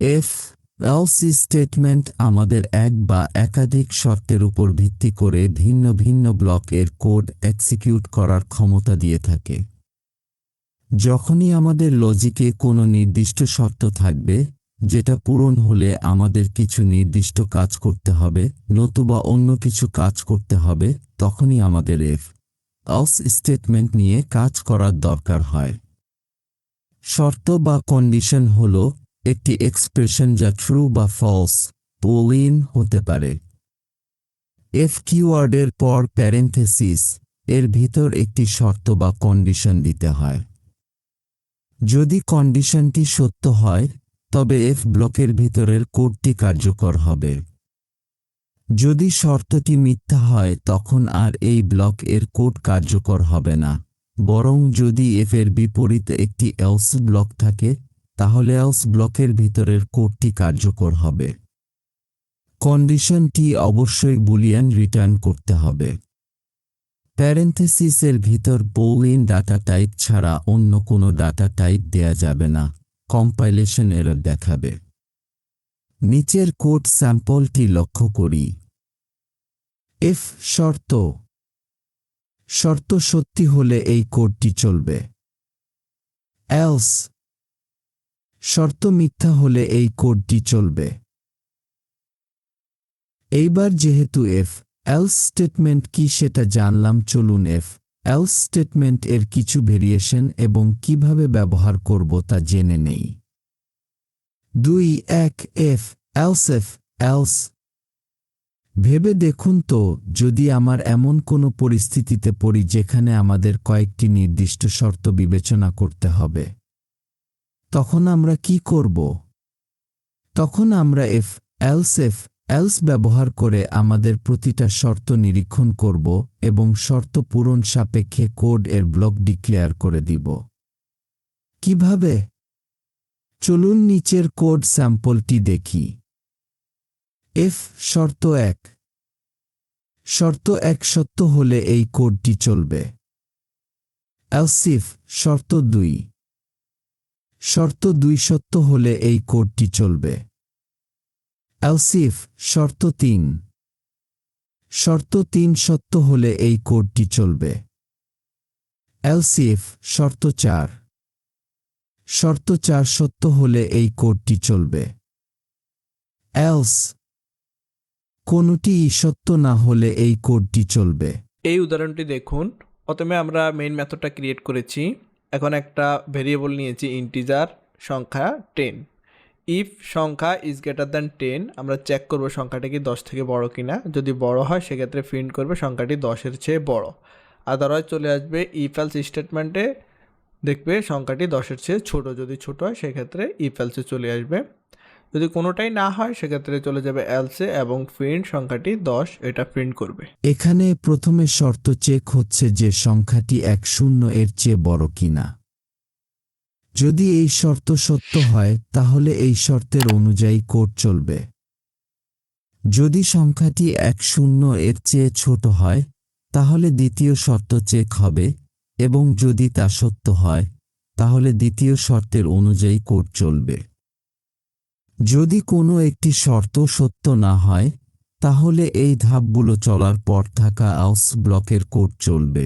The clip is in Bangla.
এফ এলস স্টেটমেন্ট আমাদের এক বা একাধিক শর্তের উপর ভিত্তি করে ভিন্ন ভিন্ন ব্লকের কোড এক্সিকিউট করার ক্ষমতা দিয়ে থাকে। যখনই আমাদের লজিকে কোনো নির্দিষ্ট শর্ত থাকবে যেটা পূরণ হলে আমাদের কিছু নির্দিষ্ট কাজ করতে হবে, নতুবা অন্য কিছু কাজ করতে হবে, তখনই আমাদের এফ এলস স্টেটমেন্ট নিয়ে কাজ করার দরকার হয়। শর্ত বা কন্ডিশন হল একটি এক্সপ্রেশন যা ট্রু বা ফলস বুলিয়ান হতে পারে। এফ কিওয়ার্ডের পর প্যারেনথেসিস এর ভিতর একটি শর্ত বা কন্ডিশন দিতে হয়। যদি কন্ডিশনটি সত্য হয় তবে এফ ব্লকের ভিতরের কোডটি কার্যকর হবে। যদি শর্তটি মিথ্যা হয় তখন আর এই ব্লক এর কোড কার্যকর হবে না, বরং যদি এফ এর বিপরীতে একটি এলস ব্লক থাকে তাহলে এলস ব্লকের ভিতরের কোডটি কার্যকর হবে। কন্ডিশনটি অবশ্যই বুলিয়ান রিটার্ন করতে হবে। প্যারেনথেসিসের ভিতর বুলিয়ান ডাটা টাইপ ছাড়া অন্য কোনো ডাটা টাইপ দেয়া যাবে না, কম্পাইলেশন এরর দেখাবে। নিচের কোড স্যাম্পলটি লক্ষ্য করি। এফ শর্ত সত্যি হলে এই কোডটি চলবে। এলস শর্ত মিথ্যা হলে এই কোডটি চলবে। এইবার যেহেতু এফ এলস স্টেটমেন্ট কি সেটা জানলাম, চলুন এফ এলস স্টেটমেন্ট এর কিছু ভেরিয়েশন এবং কিভাবে ব্যবহার করব তা জেনে নেই। 2.1 এফ এলস ভেবে দেখুন তো, যদি আমার এমন কোনো পরিস্থিতিতে পড়ি যেখানে আমাদের কয়েকটি নির্দিষ্ট শর্ত বিবেচনা করতে হবে, তখন আমরা কি করব? তখন আমরা এফ এলস ব্যবহার করে আমাদের প্রতিটা শর্ত নিরীক্ষণ করব এবং শর্ত পূরণ সাপেক্ষে কোড এর ব্লক ডিক্লেয়ার করে দিব। কিভাবে? চলুন নিচের কোড স্যাম্পলটি দেখি। এফ শর্ত 1 সত্য হলে এই কোডটি চলবে। এলস ইফ শর্ত 2 সত্য হলে এই কোডটি চলবে। এলস ইফ শর্ত 3 সত্য হলে এই কোডটি চলবে। এলস ইফ শর্ত 4 সত্য হলে এই কোডটি চলবে। এলস কোনটি সত্য না হলে এই কোডটি চলবে। এই উদাহরণটি দেখুন। প্রথমে আমরা মেইন মেথডটা ক্রিয়েট করেছি। এখন একটা ভেরিয়েবল নিয়েছি ইন্টিজার সংখ্যা 10। ইফ সংখ্যা ইজ গ্রেটার দ্যান 10, আমরা চেক করব সংখ্যাটা কি 10 থেকে বড় কিনা। যদি বড় হয় সেক্ষেত্রে প্রিন্ট করবে সংখ্যাটি 10-এর চেয়ে বড়। আদারওয়াইজ চলে আসবে ইফ এলস স্টেটমেন্টে, দেখবে সংখ্যাটি 10-এর চেয়ে ছোট। যদি ছোট হয় সেক্ষেত্রে ইফ এলসে চলে আসবে। যদি কোনোটাই না হয় সেক্ষেত্রে চলে যাবে এলসে এবং প্রিন্ট সংখ্যাটি 10 এটা প্রিন্ট করবে। এখানে প্রথমে শর্ত চেক হচ্ছে যে সংখ্যাটি 10 এর চেয়ে বড় কিনা। যদি এই শর্ত সত্য হয় তাহলে এই শর্তের অনুযায়ী কোড চলবে। যদি সংখ্যাটি 10 এর চেয়ে ছোট হয় তাহলে দ্বিতীয় শর্ত চেক হবে এবং যদি তা সত্য হয় তাহলে দ্বিতীয় শর্তের অনুযায়ী কোড চলবে। যদি কোনো একটি শর্ত সত্য না হয় তাহলে এই ধাপগুলো চলার পর থাকা এলস ব্লকের কোড চলবে।